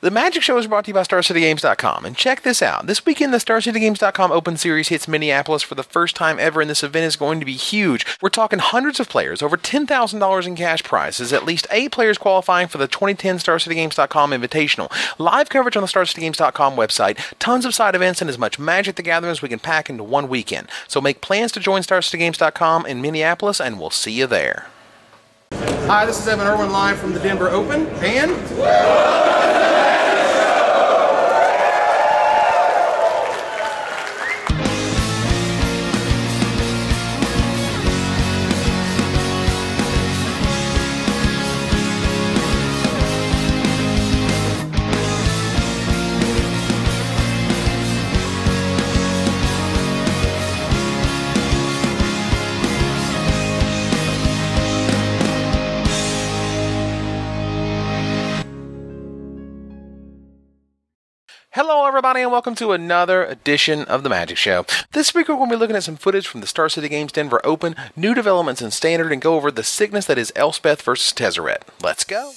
The Magic Show is brought to you by StarCityGames.com, and check this out. This weekend, the StarCityGames.com Open Series hits Minneapolis for the first time ever, and this event is going to be huge. We're talking hundreds of players, over $10,000 in cash prizes, at least 8 players qualifying for the 2010 StarCityGames.com Invitational, live coverage on the StarCityGames.com website, tons of side events, and as much Magic the Gathering as we can pack into one weekend. So make plans to join StarCityGames.com in Minneapolis, and we'll see you there. Hi, this is Evan Irwin live from the Denver Open, and... Hello everybody and welcome to another edition of The Magic Show. This week we're going to be looking at some footage from the Star City Games Denver Open, new developments in Standard, and go over the sickness that is Elspeth versus Tezzeret. Let's go!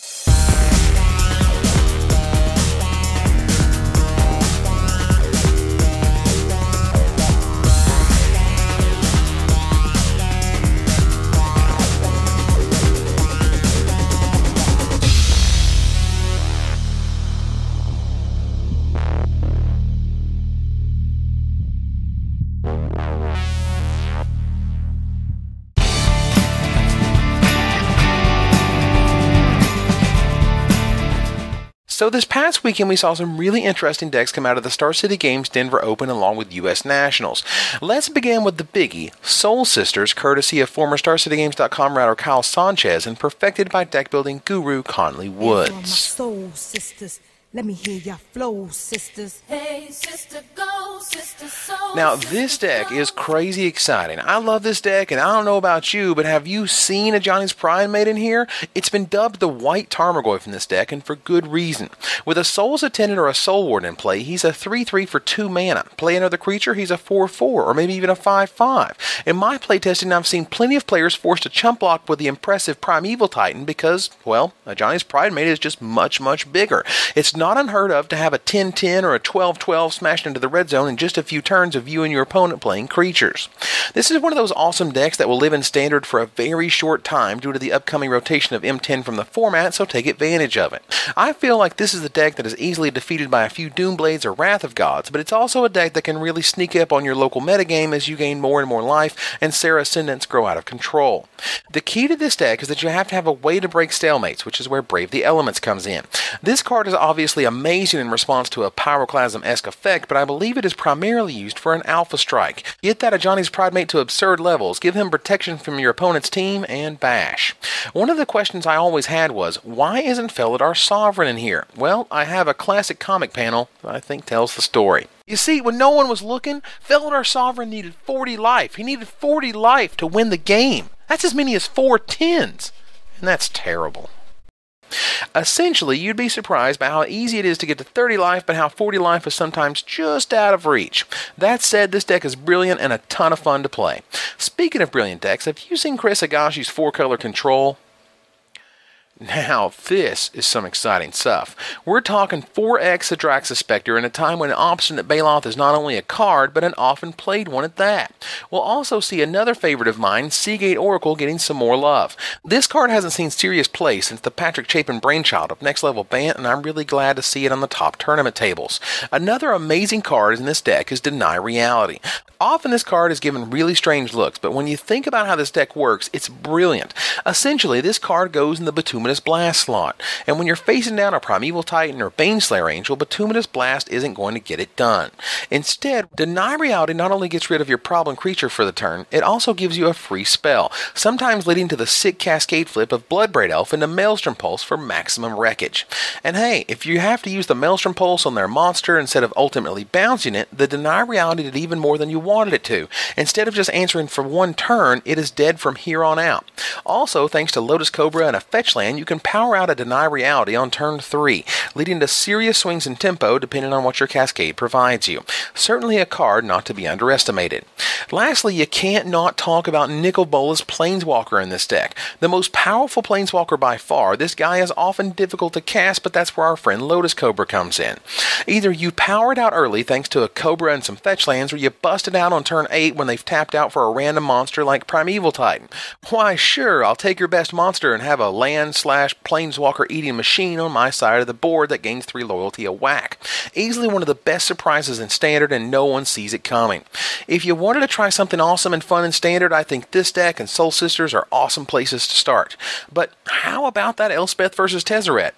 So this past weekend we saw some really interesting decks come out of the Star City Games Denver Open along with U.S. Nationals. Let's begin with the biggie, Soul Sisters, courtesy of former StarCityGames.com writer Kyle Sanchez and perfected by deck building guru Conley Woods. My soul sisters, let me hear your flow, sisters. Hey, sister, go, sister, soul. Now, this deck is crazy exciting. I love this deck, and I don't know about you, but have you seen a Johnny's Pride made in here? It's been dubbed the White Tarmogoyf in this deck, and for good reason. With a Soul's Attendant or a Soul Warden in play, he's a 3/3 for 2 mana. Play another creature, he's a 4/4, or maybe even a 5/5. In my playtesting, I've seen plenty of players forced to chump block with the impressive Primeval Titan because, well, a Johnny's Pride mate is just much, much bigger. It's not unheard of to have a 10-10 or a 12-12 smashed into the red zone in just a few turns of you and your opponent playing creatures. This is one of those awesome decks that will live in Standard for a very short time due to the upcoming rotation of M10 from the format, so take advantage of it. I feel like this is a deck that is easily defeated by a few Doomblades or Wrath of Gods, but it's also a deck that can really sneak up on your local metagame as you gain more and more life and Serra Ascendants grow out of control. The key to this deck is that you have to have a way to break stalemates, which is where Brave the Elements comes in. This card is obviously amazing in response to a Pyroclasm-esque effect, but I believe it is primarily used for an Alpha Strike. Get that a Johnny's Pride mate to absurd levels, give him protection from your opponent's team, and bash. One of the questions I always had was, why isn't Felidar Sovereign in here? Well, I have a classic comic panel that I think tells the story. You see, when no one was looking, Felidar Sovereign needed 40 life. He needed 40 life to win the game. That's as many as 4 10s. And that's terrible. Essentially, you'd be surprised by how easy it is to get to 30 life, but how 40 life is sometimes just out of reach. That said, this deck is brilliant and a ton of fun to play. Speaking of brilliant decks, have you seen Chris Higashi's 4-color Control? Now, this is some exciting stuff. We're talking 4x Adraxis Spectre in a time when an Obstinate Baloth is not only a card, but an often played one at that. We'll also see another favorite of mine, Seagate Oracle, getting some more love. This card hasn't seen serious play since the Patrick Chapin brainchild of Next Level Bant, and I'm really glad to see it on the top tournament tables. Another amazing card in this deck is Deny Reality. Often this card is given really strange looks, but when you think about how this deck works, it's brilliant. Essentially, this card goes in the Bituminous Blast slot, and when you're facing down a Primeval Titan or Baneslayer Angel, Bituminous Blast isn't going to get it done. Instead, Deny Reality not only gets rid of your problem creature for the turn, it also gives you a free spell, sometimes leading to the sick Cascade flip of Bloodbraid Elf into Maelstrom Pulse for maximum wreckage. And hey, if you have to use the Maelstrom Pulse on their monster instead of ultimately bouncing it, the Deny Reality did even more than you wanted it to. Instead of just answering for one turn, it is dead from here on out. Also, thanks to Lotus Cobra and a fetch land, you can power out a Deny Reality on turn 3, leading to serious swings in tempo depending on what your Cascade provides you. Certainly a card not to be underestimated. Lastly, you can't not talk about Nicol Bolas Planeswalker in this deck. The most powerful Planeswalker by far, this guy is often difficult to cast, but that's where our friend Lotus Cobra comes in. Either you power it out early thanks to a Cobra and some fetch lands, or you bust it out on turn 8 when they've tapped out for a random monster like Primeval Titan. Why, sure, I'll take your best monster and have a land/Planeswalker eating machine on my side of the board that gains 3 loyalty a whack. Easily one of the best surprises in Standard, and no one sees it coming. If you wanted to try something awesome and fun in Standard, I think this deck and Soul Sisters are awesome places to start. But how about that Elspeth versus Tezzeret?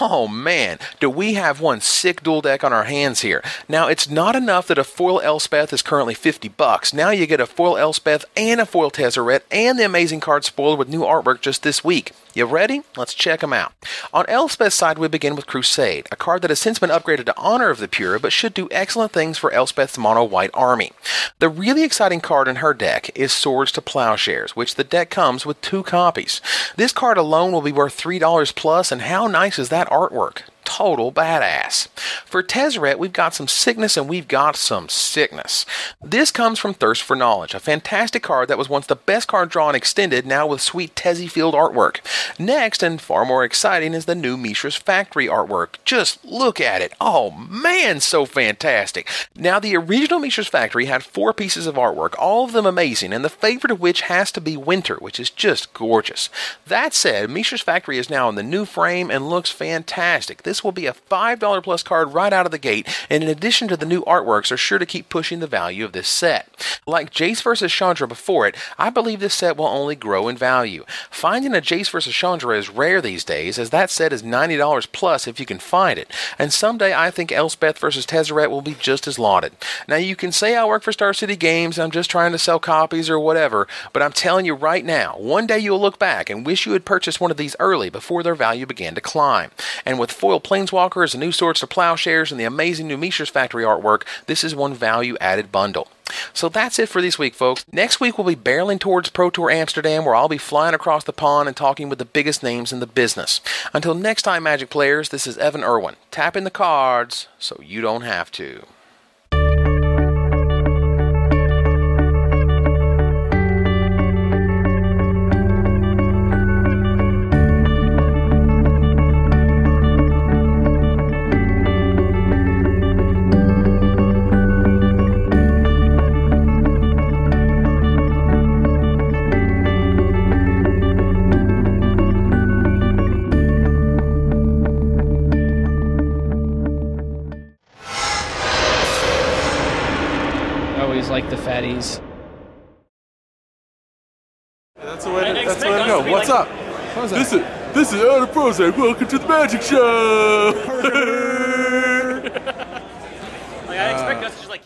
Oh man, do we have one sick dual deck on our hands here. Now, it's not enough that a foil Elspeth is currently $50. Now you get a foil Elspeth and a foil Tezzeret and the amazing card spoiled with new artwork just this week. You ready? Let's check them out. On Elspeth's side, we begin with Crusade, a card that has since been upgraded to Honor of the Pure, but should do excellent things for Elspeth's mono-white army. The really exciting card in her deck is Swords to Plowshares, which the deck comes with 2 copies. This card alone will be worth $3 plus, and how nice is that artwork? Total badass. For Tezzeret, we've got some sickness and we've got some sickness. This comes from Thirst for Knowledge, a fantastic card that was once the best card drawn extended, now with sweet Tezzy Field artwork. Next, and far more exciting, is the new Mishra's Factory artwork. Just look at it. Oh man, so fantastic. Now, the original Mishra's Factory had 4 pieces of artwork, all of them amazing, and the favorite of which has to be Winter, which is just gorgeous. That said, Mishra's Factory is now in the new frame and looks fantastic. This will be a $5 plus card right out of the gate, and in addition to the new artworks, are sure to keep pushing the value of this set. Like Jace vs. Chandra before it, I believe this set will only grow in value. Finding a Jace vs. Chandra is rare these days, as that set is $90 plus if you can find it, and someday I think Elspeth vs. Tezzeret will be just as lauded. Now, you can say I work for Star City Games, I'm just trying to sell copies or whatever, but I'm telling you right now, one day you'll look back and wish you had purchased one of these early before their value began to climb. And with foil Planeswalkers, the new Swords to Plowshares, and the amazing new Mishra's Factory artwork, this is one value-added bundle. So that's it for this week, folks. Next week, we'll be barreling towards Pro Tour Amsterdam, where I'll be flying across the pond and talking with the biggest names in the business. Until next time, Magic players, this is Evan Irwin, tapping the cards so you don't have to. Like the fatties. That's the way to go. What's up? What was that? This is Adam Prozac. Welcome to the Magic Show. Like I expect us to just like